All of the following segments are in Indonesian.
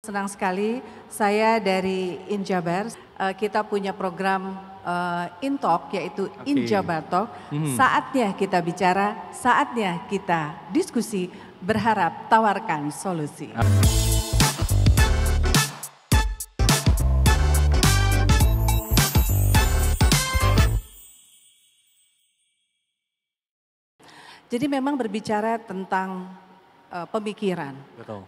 Senang sekali, saya dari Injabar, kita punya program InTalk yaitu Injabar Talk. Saatnya kita bicara, saatnya kita diskusi, berharap tawarkan solusi. Jadi memang berbicara tentang pemikiran,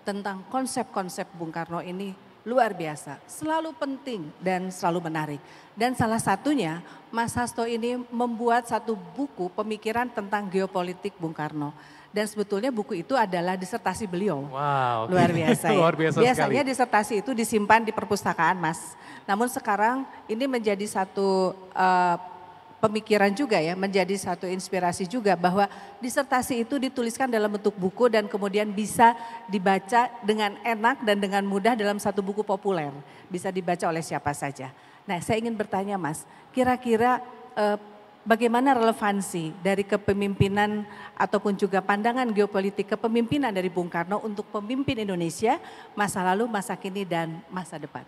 tentang konsep-konsep Bung Karno ini luar biasa, selalu penting dan selalu menarik. Dan salah satunya Mas Hasto ini membuat satu buku pemikiran tentang geopolitik Bung Karno. Dan sebetulnya buku itu adalah disertasi beliau. Wow, luar biasa ya. luar biasa Biasanya sekali. disertasi itu disimpan di perpustakaan, Mas. Namun sekarang ini menjadi satu pemikiran juga ya, menjadi satu inspirasi juga bahwa disertasi itu dituliskan dalam bentuk buku dan kemudian bisa dibaca dengan enak dan dengan mudah dalam satu buku populer. Bisa dibaca oleh siapa saja. Nah, saya ingin bertanya Mas, kira-kira bagaimana relevansi dari kepemimpinan ataupun juga pandangan geopolitik kepemimpinan dari Bung Karno untuk pemimpin Indonesia masa lalu, masa kini dan masa depan?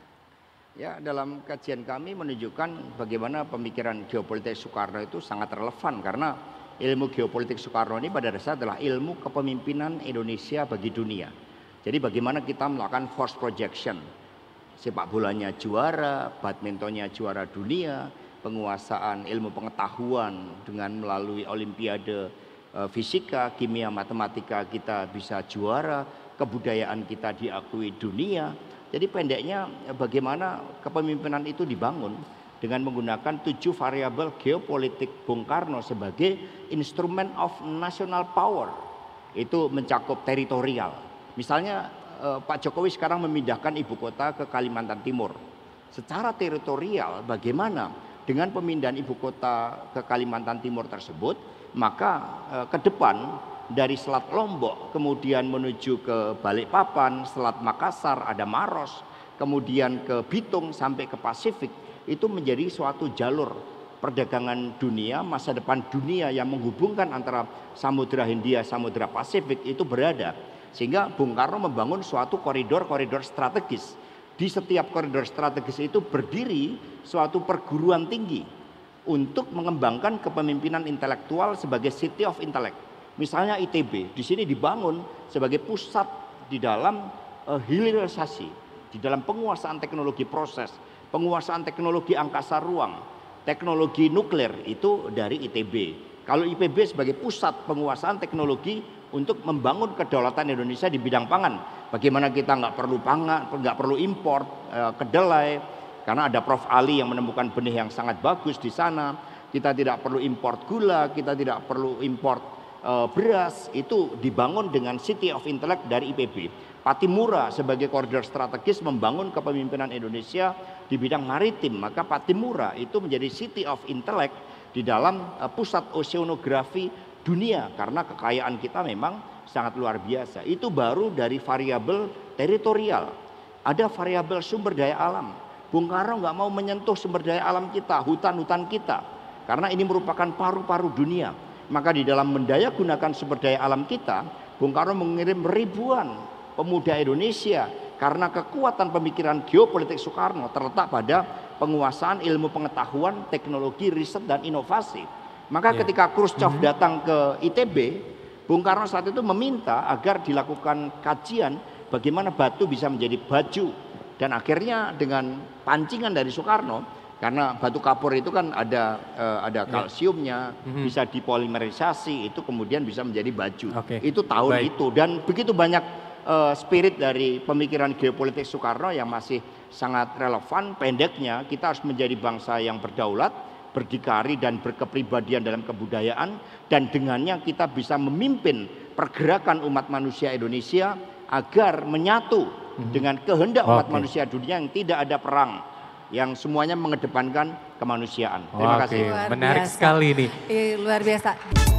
Ya, dalam kajian kami menunjukkan bagaimana pemikiran geopolitik Soekarno itu sangat relevan karena ilmu geopolitik Soekarno ini pada dasarnya adalah ilmu kepemimpinan Indonesia bagi dunia. Jadi bagaimana kita melakukan force projection, sepak bolanya juara, badmintonnya juara dunia, penguasaan ilmu pengetahuan dengan melalui olimpiade fisika, kimia, matematika kita bisa juara, kebudayaan kita diakui dunia. Jadi pendeknya bagaimana kepemimpinan itu dibangun dengan menggunakan 7 variabel geopolitik Bung Karno sebagai instrument of national power. Itu mencakup teritorial. Misalnya Pak Jokowi sekarang memindahkan ibu kota ke Kalimantan Timur. Secara teritorial bagaimana dengan pemindahan ibu kota ke Kalimantan Timur tersebut, maka ke depan dari Selat Lombok kemudian menuju ke Balikpapan, Selat Makassar, ada Maros, kemudian ke Bitung sampai ke Pasifik, itu menjadi suatu jalur perdagangan dunia, masa depan dunia yang menghubungkan antara Samudra Hindia, Samudra Pasifik itu berada. Sehingga Bung Karno membangun suatu koridor-koridor strategis. Di setiap koridor strategis itu berdiri suatu perguruan tinggi untuk mengembangkan kepemimpinan intelektual sebagai city of intellect. Misalnya ITB, di sini dibangun sebagai pusat di dalam hilirisasi, di dalam penguasaan teknologi proses, penguasaan teknologi angkasa ruang, teknologi nuklir itu dari ITB. Kalau IPB sebagai pusat penguasaan teknologi untuk membangun kedaulatan Indonesia di bidang pangan. Bagaimana kita nggak perlu pangan, nggak perlu impor kedelai, karena ada Prof. Ali yang menemukan benih yang sangat bagus di sana. Kita tidak perlu impor gula, kita tidak perlu impor beras, itu dibangun dengan City of Intellect dari IPB. Patimura sebagai koridor strategis membangun kepemimpinan Indonesia di bidang maritim, maka Patimura itu menjadi City of Intellect di dalam pusat oceanografi dunia karena kekayaan kita memang sangat luar biasa. Itu baru dari variabel teritorial. Ada variabel sumber daya alam. Bung Karno nggak mau menyentuh sumber daya alam kita, hutan-hutan kita, karena ini merupakan paru-paru dunia. Maka di dalam mendaya gunakan sumber daya alam kita, Bung Karno mengirim ribuan pemuda Indonesia karena kekuatan pemikiran geopolitik Soekarno terletak pada penguasaan ilmu pengetahuan, teknologi, riset dan inovasi. Maka ketika Khrushchev datang ke ITB, Bung Karno saat itu meminta agar dilakukan kajian bagaimana batu bisa menjadi baju. Dan akhirnya dengan pancingan dari Soekarno, karena batu kapur itu kan ada kalsiumnya, bisa dipolimerisasi, itu kemudian bisa menjadi baju. Itu tahun itu, dan begitu banyak spirit dari pemikiran geopolitik Soekarno yang masih sangat relevan. Pendeknya, kita harus menjadi bangsa yang berdaulat, berdikari dan berkepribadian dalam kebudayaan, dan dengannya kita bisa memimpin pergerakan umat manusia Indonesia agar menyatu dengan kehendak umat manusia dunia yang tidak ada perang, yang semuanya mengedepankan kemanusiaan. Terima kasih. Menarik sekali nih. Luar biasa.